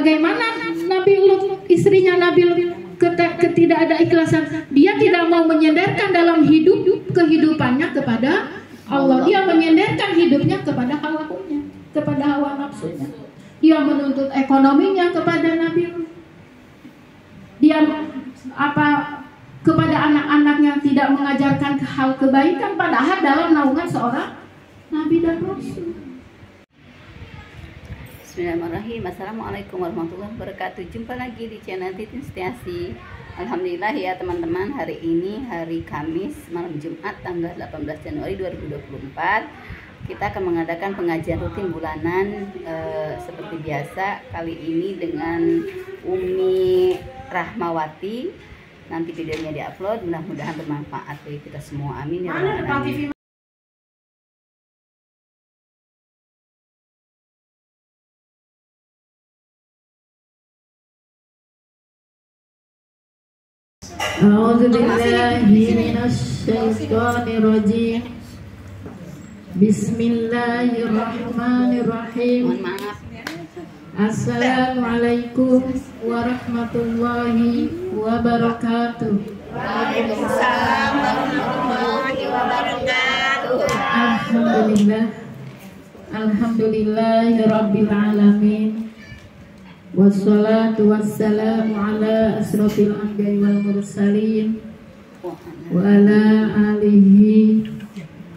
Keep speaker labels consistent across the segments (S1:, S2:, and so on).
S1: bagaimana Nabi Lut, istrinya Nabi Lut, tidak ada ikhlasan. Dia tidak mau menyandarkan dalam kehidupannya kepada Allah. Dia menyandarkan hidupnya kepada hawa-nya, kepada hawa nafsunya. Dia menuntut ekonominya kepada Nabi Lut. Dia kepada anak-anaknya tidak mengajarkan hal kebaikan, padahal dalam naungan seorang Nabi dan Rasul.
S2: Bismillahirrahmanirrahim. Assalamualaikum warahmatullahi wabarakatuh. Jumpa lagi di channel Titin Setiasi. Alhamdulillah ya teman-teman, hari ini hari Kamis malam Jumat tanggal 18 Januari 2024. Kita akan mengadakan pengajian rutin bulanan seperti biasa. Kali ini dengan Umi Rahmawati. Nanti videonya diupload, mudah-mudahan bermanfaat bagi kita semua. Amin ya rabbal alamin.
S1: A'udzubillahi minasyaitonirrajim. Bismillahirrahmanirrahim.
S2: Mohon maaf.
S1: Assalamualaikum warahmatullahi wabarakatuh.
S2: Waalaikumsalam warahmatullahi wabarakatuh.
S1: Alhamdulillahirabbil alamin. Wassalatu wassalamu ala asrofil anbiya'i wal mursalin wa ala alihi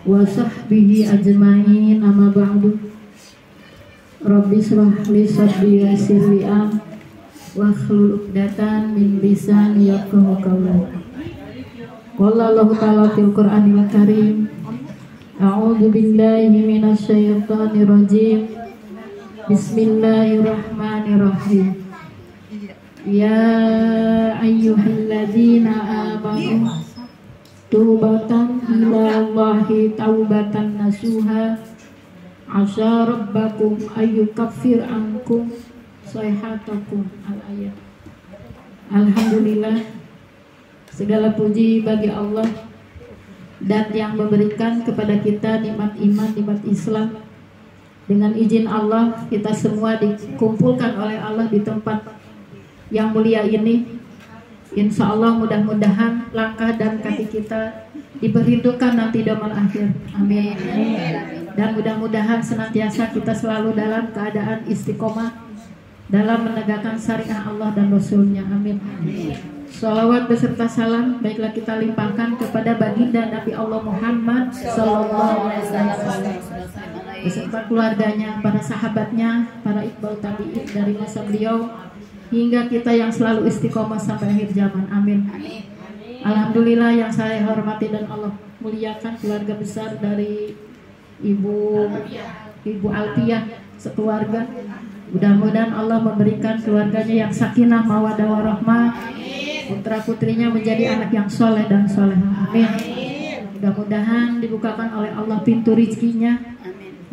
S1: wa sahbihi ajmain, amma ba'du. Rabbi shrah li sadri wa yassir li amri wahlul 'uqdatam min lisani yafqahu qawli. Qala Allah ta'ala fil Qur'anil Karim, a'udzu billahi minasyaitonir rajim. Bismillahirrahmanirrahim. Ya ayyuhalladzina amanu tubatan ila Allahi taubatan nasuha asa rabbakum ayyukaffir ankum sayhatakum. Al-ayat. Alhamdulillah, segala puji bagi Allah dan yang memberikan kepada kita nikmat iman, nikmat Islam. Dengan izin Allah, kita semua dikumpulkan oleh Allah di tempat yang mulia ini. Insya Allah mudah-mudahan langkah dan kaki kita diperhitungkan nanti dalam akhir. Amin. Dan mudah-mudahan senantiasa kita selalu dalam keadaan istiqomah dalam menegakkan syariat Allah dan Rasulnya. Amin. Sholawat beserta salam baiklah kita limpahkan kepada baginda Nabi Allah Muhammad Sallallahu Alaihi Wasallam beserta keluarganya, para sahabatnya, para iqbal tabi'in dari masa beliau hingga kita yang selalu istiqomah sampai akhir zaman. Amin. Alhamdulillah, yang saya hormati dan Allah muliakan keluarga besar dari Ibu Alpiyah sekeluarga. Mudah-mudahan Allah memberikan keluarganya yang sakinah, mawaddah warahmah, putra putrinya menjadi anak yang soleh dan solehah. Amin. Mudah-mudahan dibukakan oleh Allah pintu rizkinya,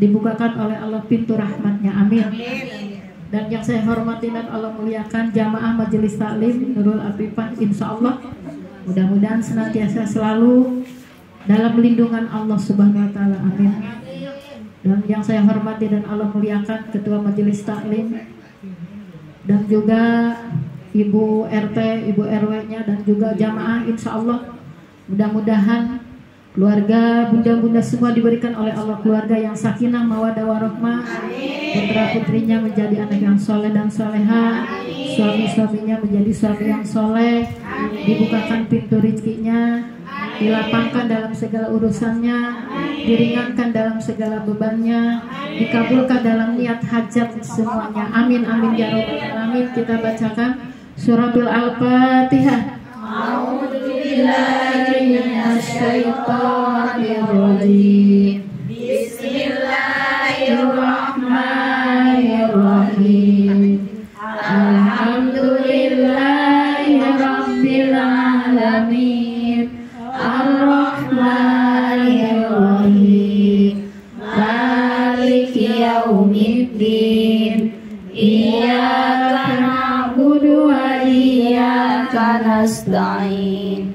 S1: dibukakan oleh Allah pintu rahmatnya. Amin. Dan yang saya hormati dan Allah muliakan jamaah majelis taklim Nurul Afifah, insya Allah mudah-mudahan senantiasa selalu dalam lindungan Allah Subhanahu Wa Taala. Amin. Dan yang saya hormati dan Allah muliakan ketua majelis taklim dan juga Ibu RT, Ibu RW-nya dan juga jamaah, insya Allah mudah-mudahan keluarga bunda-bunda semua diberikan oleh Allah keluarga yang sakinah, mawaddah warahmah, putra putrinya menjadi anak yang soleh dan soleha, suami-suaminya menjadi suami yang soleh, dibukakan pintu rezekinya, dilapangkan dalam segala urusannya, diringankan dalam segala bebannya, dikabulkan dalam niat hajat semuanya. Amin amin ya rabbal alamin. Kita bacakan suratul Al-Fatihah. A'udzubillahiminasyaitonirrajim. Bismillahirrahmanirrahim. Alhamdulillahirabbil alamin. Ar-Rahmanirrahim. Maliki yaumiddin. Iyyaka na'budu wa iyyaka nasta'in.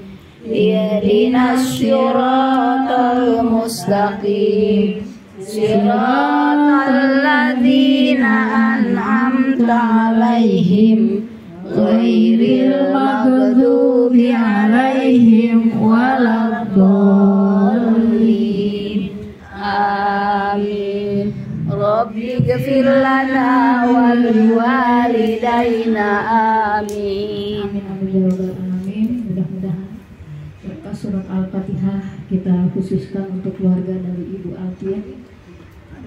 S1: Ihdinas siratal mustaqim. Siratal ladzina an'amta
S2: an'amta 'alaihim ghairil maghdubi 'alaihim waladdallin. Amin. Rabbi ghfir lana wa liwalidayna. Amin.
S1: Amin. Mudah-mudahan berkah surat Al-Fatihah kita khususkan untuk keluarga dari Ibu Alfiah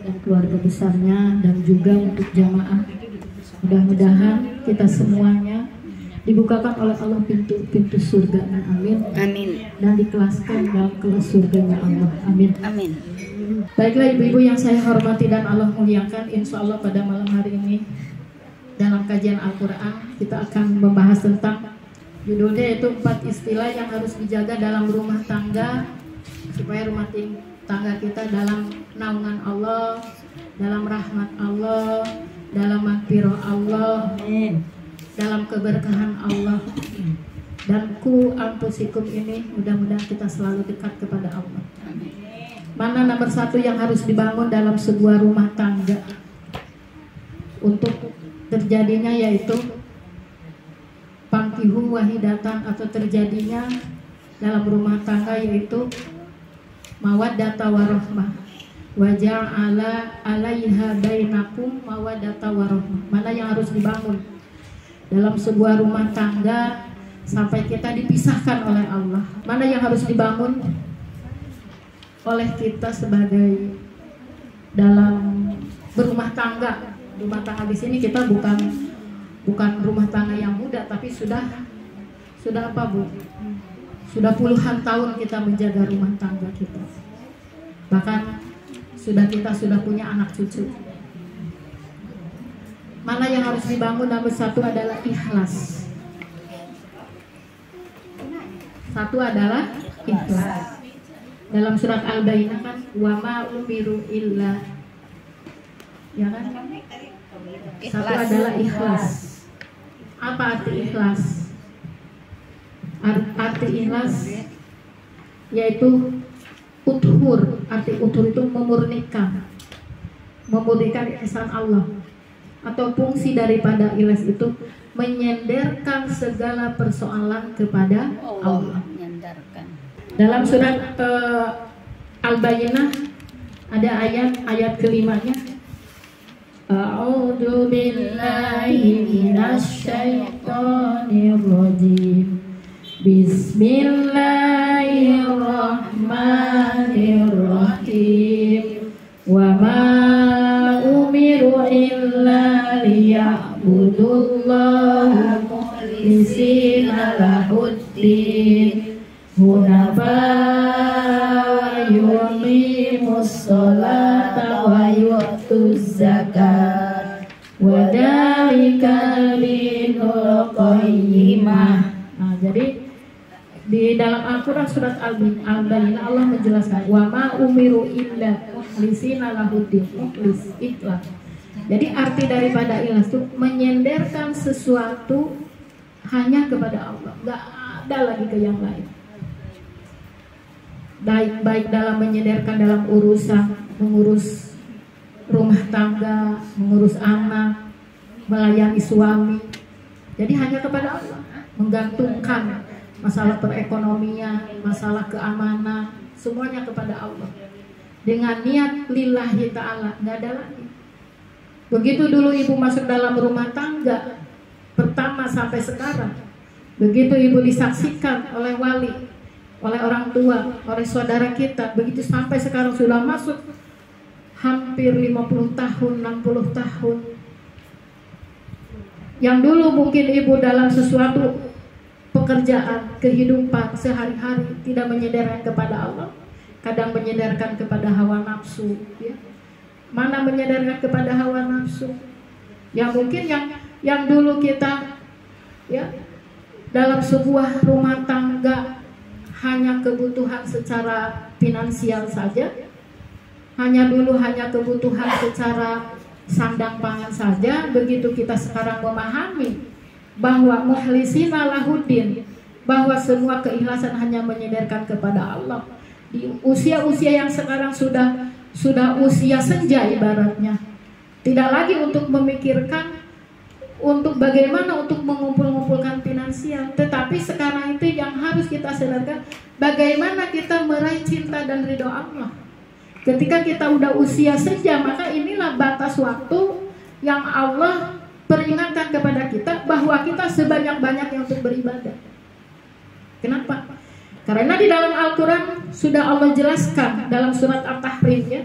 S1: dan keluarga besarnya dan juga untuk jamaah. Mudah-mudahan kita semuanya dibukakan oleh Allah pintu-pintu surganya. Amin.
S2: Amin.
S1: Dan dikelaskan dalam kelas surganya Allah. Amin.
S2: Amin.
S1: Baiklah ibu-ibu yang saya hormati dan Allah muliakan, insya Allah pada malam hari ini dalam kajian Al-Quran kita akan membahas tentang judulnya yaitu 4 istilah yang harus dijaga dalam rumah tangga supaya rumah tangga kita dalam naungan Allah, dalam rahmat Allah, dalam magfirah Allah, dalam keberkahan Allah. Dan ku anfusikum ini mudah-mudahan kita selalu dekat kepada Allah. Mana nomor 1 yang harus dibangun dalam sebuah rumah tangga untuk terjadinya yaitu pankihu wahidatan atau terjadinya dalam rumah tangga yaitu mawaddata warahmah wa ja'ala 'alaiha bainakum mawaddata warahmah. Mana yang harus dibangun dalam sebuah rumah tangga sampai kita dipisahkan oleh Allah? Mana yang harus dibangun oleh kita sebagai dalam berumah tangga? Rumah tangga di sini kita bukan rumah tangga yang muda, tapi sudah apa Bu? Sudah puluhan tahun kita menjaga rumah tangga kita. Bahkan kita sudah punya anak cucu. Mana yang harus dibangun? Nomor 1 adalah ikhlas. 1 adalah ikhlas. Dalam surat Al-Baqarah kan wa ma umiru illa, ya kan? 1 adalah ikhlas. Apa arti ikhlas? Arti ikhlas yaitu uthur. Arti uthur itu memurnikan ihsan Allah, atau fungsi daripada ikhlas itu menyenderkan segala persoalan kepada Allah. Dalam surat Al-Baqarah ada ayat kelimanya, A'udzu billahi minasy syaithanir rajim. Bismillahirrahmanirrahim. Wa ma umiru illa liya'budullaha mukhlishina lahuddin hunafa yuqimus sholata wa yu'tuz zakat wa dzalikal dinul qayyimah. Nah, jadi di dalam Al-Quran surat Al-Baqarah Allah menjelaskan wa ma umiru illa mukhlishina lahuddin. Mukhlis, ikhlas. Jadi arti daripada ikhlas itu menyenderkan sesuatu hanya kepada Allah, nggak ada lagi ke yang lain. Baik dalam menyenderkan dalam urusan mengurus rumah tangga, mengurus anak, melayani suami. Jadi hanya kepada Allah, menggantungkan masalah perekonomian, masalah keamanan, semuanya kepada Allah. Dengan niat lillahi ta'ala, nggak ada lagi. Begitu dulu ibu masuk dalam rumah tangga, pertama sampai sekarang, begitu ibu disaksikan oleh wali, oleh orang tua, oleh saudara kita, begitu sampai sekarang sudah masuk hampir 50 tahun, 60 tahun. Yang dulu mungkin ibu dalam sesuatu pekerjaan, kehidupan sehari-hari tidak menyenderkan kepada Allah, kadang menyenderkan kepada hawa nafsu, ya. Mana menyenderkan kepada hawa nafsu? Yang mungkin yang dulu kita, ya, dalam sebuah rumah tangga hanya kebutuhan secara finansial saja, hanya kebutuhan secara sandang pangan saja. Begitu kita sekarang memahami bahwa mukhlishina lahuddin, bahwa semua keikhlasan hanya menyenderkan kepada Allah. Di usia-usia yang sekarang sudah usia senja ibaratnya, tidak lagi untuk memikirkan untuk bagaimana untuk mengumpulkan finansial, tetapi sekarang itu yang harus kita sadarkan bagaimana kita meraih cinta dan ridho Allah. Ketika kita udah usia senja, maka inilah batas waktu yang Allah peringatkan kepada kita bahwa kita sebanyak-banyaknya untuk beribadah. Kenapa? Karena di dalam Al-Quran sudah Allah jelaskan dalam surat At-Tahrim ya,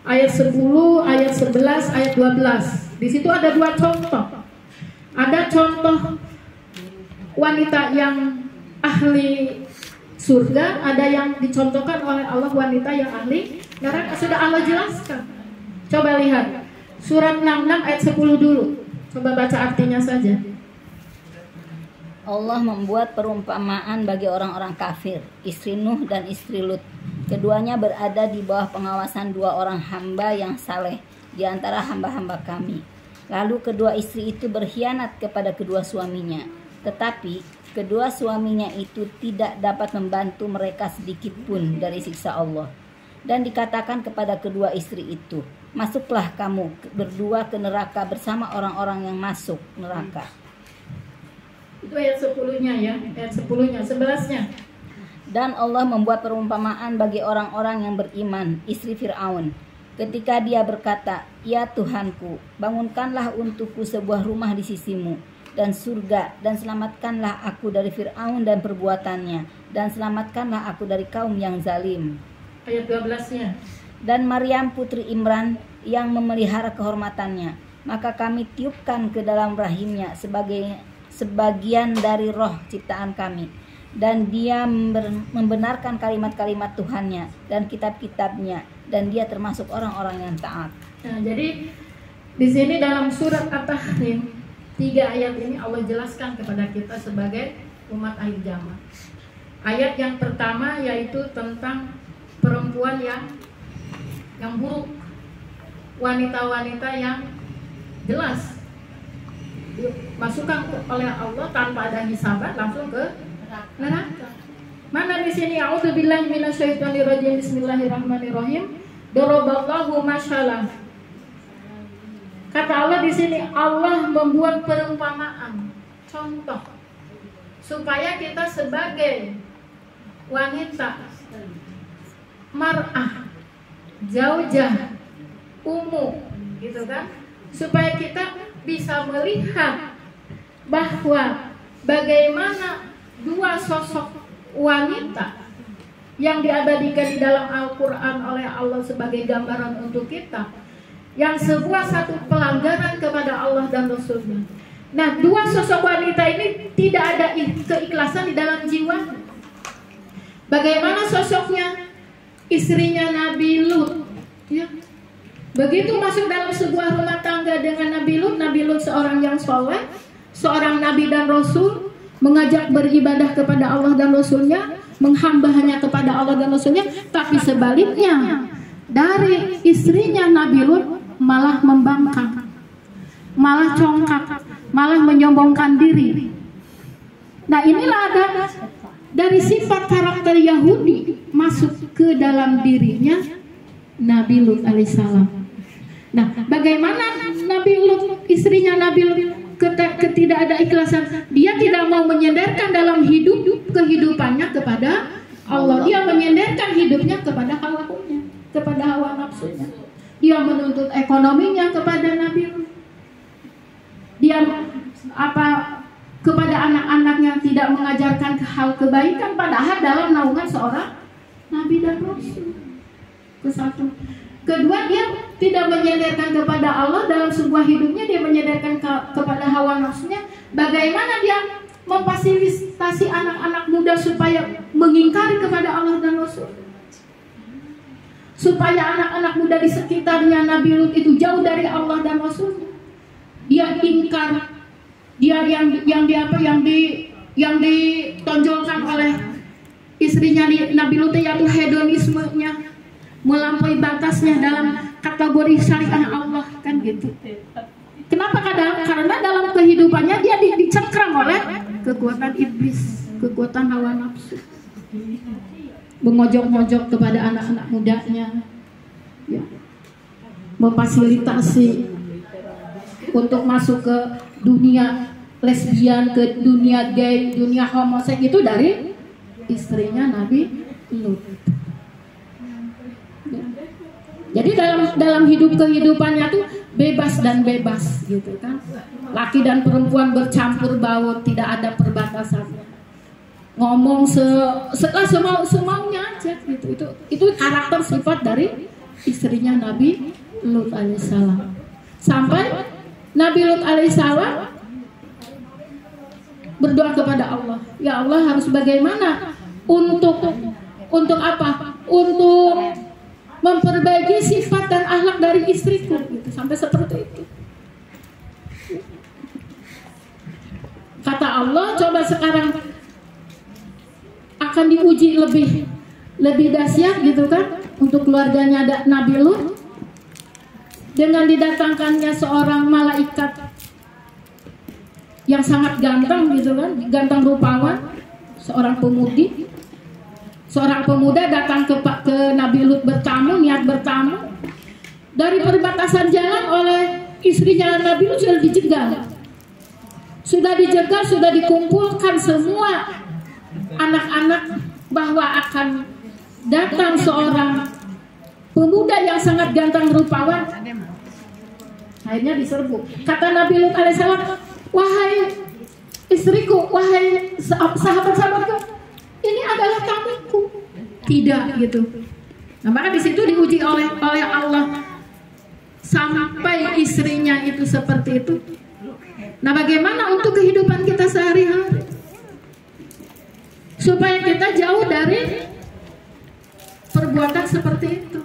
S1: ayat 10, ayat 11, ayat 12. Di situ ada dua contoh. Ada contoh wanita yang ahli surga, ada yang dicontohkan oleh Allah wanita yang ahli neraka. Sudah Allah jelaskan. Coba lihat surat 66 ayat 10 dulu. Coba baca artinya saja.
S2: Allah membuat perumpamaan bagi orang-orang kafir, istri Nuh dan istri Lut. Keduanya berada di bawah pengawasan dua orang hamba yang saleh di antara hamba-hamba kami. Lalu kedua istri itu berkhianat kepada kedua suaminya. Tetapi kedua suaminya itu tidak dapat membantu mereka sedikit pun dari siksa Allah. Dan dikatakan kepada kedua istri itu, masuklah kamu berdua ke neraka bersama orang-orang yang masuk neraka.
S1: Itu ayat 10-nya ya, ayat 10-nya, 11-nya.
S2: Dan Allah membuat perumpamaan bagi orang-orang yang beriman, istri Fir'aun. Ketika dia berkata, ya Tuhanku, bangunkanlah untukku sebuah rumah di sisimu dan surga, dan selamatkanlah aku dari Fir'aun dan perbuatannya, dan selamatkanlah aku dari kaum yang zalim.
S1: Ayat 12-nya.
S2: Dan Maryam putri Imran yang memelihara kehormatannya, maka kami tiupkan ke dalam rahimnya sebagian dari roh ciptaan kami, dan dia membenarkan kalimat-kalimat Tuhannya dan kitab-kitabnya, dan dia termasuk orang-orang yang taat.
S1: Nah, jadi di sini dalam surat At-Tahrim 3 ayat ini Allah jelaskan kepada kita sebagai umat akhir zaman. Ayat yang pertama yaitu tentang perempuan yang buruk, wanita-wanita yang jelas masukkan oleh Allah tanpa ada hisaban langsung ke neraka. Mana di sini a'udzubillahi minasyaitonirrajim, bismillahirrahmanirrahim. Daraballahu masyalah. Kata Allah di sini, Allah membuat perumpamaan, contoh supaya kita sebagai wanita mar'ah, zaujah, ummu gitu kan, supaya kita bisa melihat bahwa bagaimana dua sosok wanita yang diabadikan di dalam Al-Quran oleh Allah sebagai gambaran untuk kita, yang sebuah satu pelanggaran kepada Allah dan Rasulnya. Nah, dua sosok wanita ini tidak ada keikhlasan di dalam jiwa. Bagaimana sosoknya? Istrinya Nabi Lut ya. Begitu masuk dalam sebuah rumah tangga dengan Nabi Lut seorang yang soleh, seorang nabi dan rasul, mengajak beribadah kepada Allah dan Rasulnya, menghamba hanya kepada Allah dan Rasulnya. Tapi sebaliknya, dari istrinya Nabi Lut malah membangkang, malah congkak, malah menyombongkan diri. Nah, inilah ada dari sifat karakter Yahudi masuk ke dalam dirinya Nabi Lut alaihissalam. Nah, bagaimana Nabi Lut, istrinya Nabi Lut, ketidak ada ikhlasan. Dia tidak mau menyenderkan dalam kehidupannya kepada Allah. Dia menyenderkan hidupnya kepada hawa-nya, kepada hawa nafsunya. Dia menuntut ekonominya kepada Nabi Lut. Dia kepada anak-anaknya tidak mengajarkan hal kebaikan, padahal dalam naungan seorang nabi dan rasul. Kesatu. Kedua, dia tidak menyenderkan kepada Allah dalam sebuah hidupnya, dia menyenderkan kepada hawa nafsunya. Bagaimana dia memfasilitasi anak-anak muda supaya mengingkari kepada Allah dan Rasul, supaya anak-anak muda di sekitarnya Nabi Lut itu jauh dari Allah dan Rasul. Dia ingkar, dia yang ditonjolkan oleh istrinya Nabi Lut yaitu hedonismenya, melampaui batasnya dalam kategori syariah Allah, kan gitu. Kenapa? Karena dalam kehidupannya dia dicengkram oleh kekuatan iblis, kekuatan hawa nafsu, mengojok-ngojok kepada anak-anak mudanya ya, memfasilitasi untuk masuk ke dunia lesbian, ke dunia gay, dunia homoseks itu dari istrinya Nabi Lut. Jadi dalam kehidupannya tuh bebas dan bebas gitu kan. Laki dan perempuan bercampur baur, tidak ada perbatasan. Ngomong semaunya aja gitu. Itu karakter sifat dari istrinya Nabi Lut alaihissalam. Sampai Nabi Lut alaihissalam berdoa kepada Allah, ya Allah, harus bagaimana untuk apa? Untuk memperbaiki sifat dan akhlak dari istriku gitu, sampai seperti itu. Kata Allah, coba sekarang akan diuji lebih dahsyat gitu kan untuk keluarganya Nabi Lut dengan didatangkannya seorang malaikat yang sangat ganteng gitu kan, ganteng rupawan, seorang pemudi. Seorang pemuda datang ke Nabi Lut bertamu, niat bertamu. Dari perbatasan jalan oleh istrinya Nabi Lut sudah dijegal. Sudah dikumpulkan semua anak-anak bahwa akan datang seorang pemuda yang sangat ganteng rupawan. Akhirnya diserbu. Kata Nabi Lut alaihissalam, wahai istriku, wahai sahabat-sahabatku, ini adalah tamuku. Tidak gitu. Nah, maka di situ diuji oleh Allah sampai istrinya itu seperti itu. Nah, bagaimana untuk kehidupan kita sehari-hari supaya kita jauh dari perbuatan seperti itu?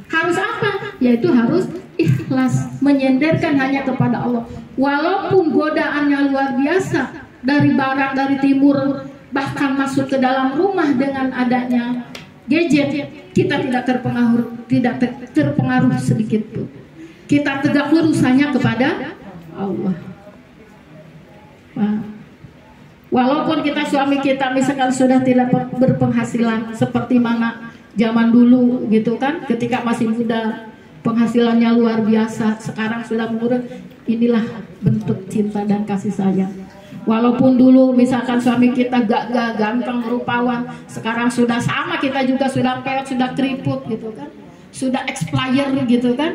S1: Harus apa? Yaitu harus ikhlas, menyenderkan hanya kepada Allah. Walaupun godaannya luar biasa dari barat, dari timur, bahkan masuk ke dalam rumah dengan adanya gadget, kita tidak terpengaruh sedikit pun. Kita tegak lurus hanya kepada Allah. Walaupun suami kita misalkan sudah tidak berpenghasilan seperti mana zaman dulu gitu kan, ketika masih muda penghasilannya luar biasa, sekarang sudah menurun. Inilah bentuk cinta dan kasih sayang. Walaupun dulu misalkan suami kita gagah, ganteng, rupawan, sekarang sudah sama, kita juga sudah peot, sudah keriput gitu kan, sudah expired gitu kan.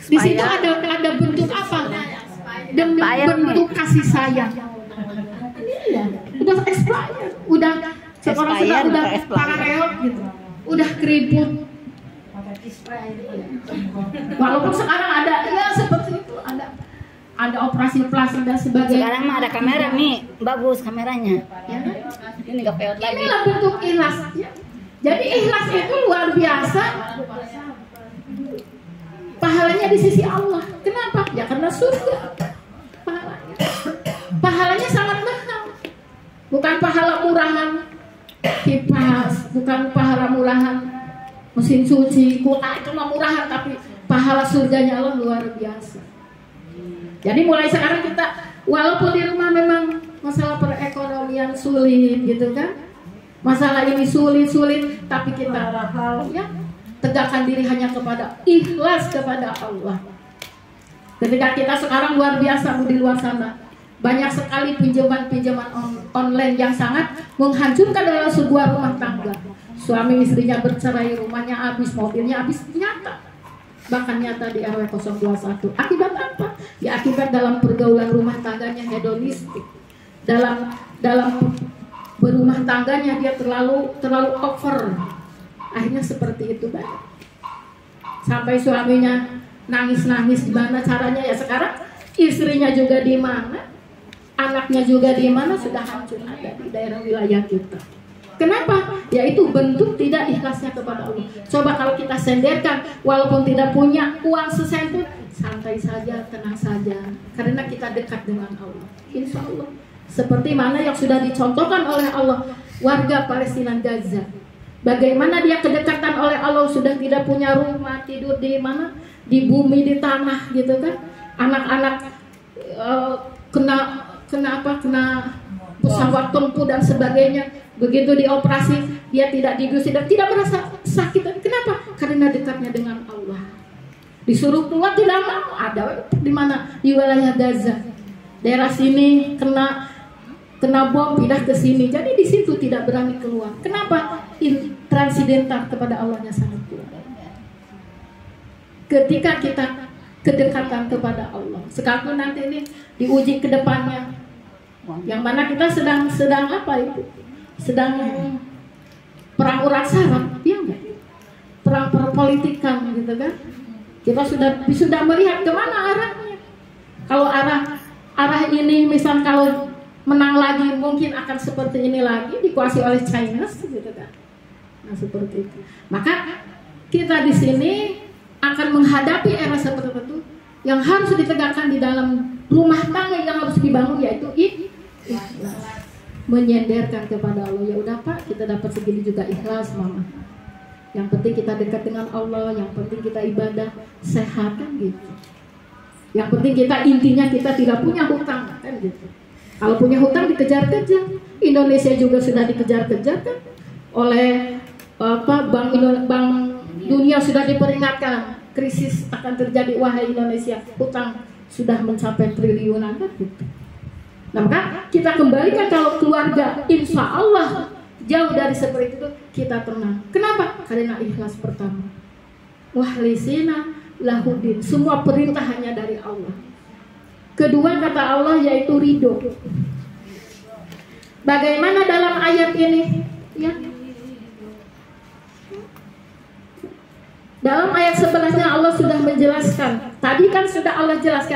S1: Di situ ada bentuk apa? Bentuk kasih sayang. Iya, udah expired, udah seorang udah pareot gitu, udah keriput. Walaupun sekarang ada ya seperti itu, ada operasi plastik dan sebagainya.
S2: Sekarang mah ada kamera nih, bagus kameranya. Ya. Ini nggak peot lagi.
S1: Inilah bentuk ikhlas. Ya. Jadi ikhlas itu luar biasa. Pahalanya di sisi Allah. Kenapa? Ya karena surga. Pahalanya sangat mahal. Bukan pahala murahan kipas, bukan pahala murahan mesin cuci, kuota itu mah murahan, tapi pahala surganya Allah luar biasa. Jadi mulai sekarang kita, walaupun di rumah memang masalah perekonomian sulit gitu kan, masalah ini sulit, tapi kita ya tegakkan diri hanya kepada ikhlas kepada Allah. Ketika kita sekarang luar biasa di luar sana, banyak sekali pinjaman online yang sangat menghancurkan dalam sebuah rumah tangga. Suami istrinya bercerai, rumahnya habis, mobilnya habis, nyata. Bahkan nyata di RW 021. Akibat apa? Ya akibat dalam pergaulan rumah tangganya hedonistik. Dalam berumah tangganya dia terlalu over. Akhirnya seperti itu banyak. Sampai suaminya nangis-nangis, gimana caranya ya sekarang istrinya juga di mana, anaknya juga di mana, sudah hancur ada di daerah wilayah kita. Kenapa? Yaitu bentuk tidak ikhlasnya kepada Allah. Coba kalau kita senderkan, walaupun tidak punya uang sesen pun, santai saja, tenang saja, karena kita dekat dengan Allah. Insya Allah. Seperti mana yang sudah dicontohkan oleh Allah warga Palestina Gaza. Bagaimana dia kedekatan oleh Allah, sudah tidak punya rumah, tidur di mana? Di bumi, di tanah gitu kan. Anak-anak kena pesawat tempur dan sebagainya. Begitu dioperasi, dia tidak dibius, tidak merasa sakit. Kenapa? Karena dekatnya dengan Allah. Disuruh keluar tidak mau, ada di mana? Di wilayah Gaza. daerah sini kena bom, pindah ke sini. Jadi di situ tidak berani keluar. Kenapa? Transidental kepada Allahnya sangat kuat. Ketika kita kedekatan kepada Allah, sekalipun nanti ini diuji ke depannya, yang mana kita sedang apa itu? Sedang perang urat saraf, ya enggak? Perang perpolitikan gitu kan? Kita sudah melihat kemana arahnya. Kalau arah ini, misal kalau menang lagi mungkin akan seperti ini lagi, dikuasai oleh China gitu kan. Nah seperti itu. Maka kita di sini akan menghadapi era seperti itu yang harus ditegakkan di dalam rumah tangga yang harus dibangun, yaitu ikhlas. Menyenderkan kepada Allah. Ya udah Pak, kita dapat segini juga ikhlas Mama. Yang penting kita dekat dengan Allah, yang penting kita ibadah sehat kan gitu. Yang penting kita intinya kita tidak punya hutang kan gitu. Kalau punya hutang dikejar-kejar. Indonesia juga sudah dikejar-kejar kan oleh Bank Dunia sudah diperingatkan krisis akan terjadi, wahai Indonesia, hutang sudah mencapai triliunan kan gitu. Nah maka kita kembalikan kalau keluarga insya Allah jauh dari seperti itu, kita tenang. Kenapa? Karena ikhlas pertama. Wahlisina lahudin, semua perintah hanya dari Allah. Kedua kata Allah yaitu ridho. Bagaimana dalam ayat ini? Ya. Dalam ayat sebelahnya Allah sudah menjelaskan. Tadi kan sudah Allah jelaskan.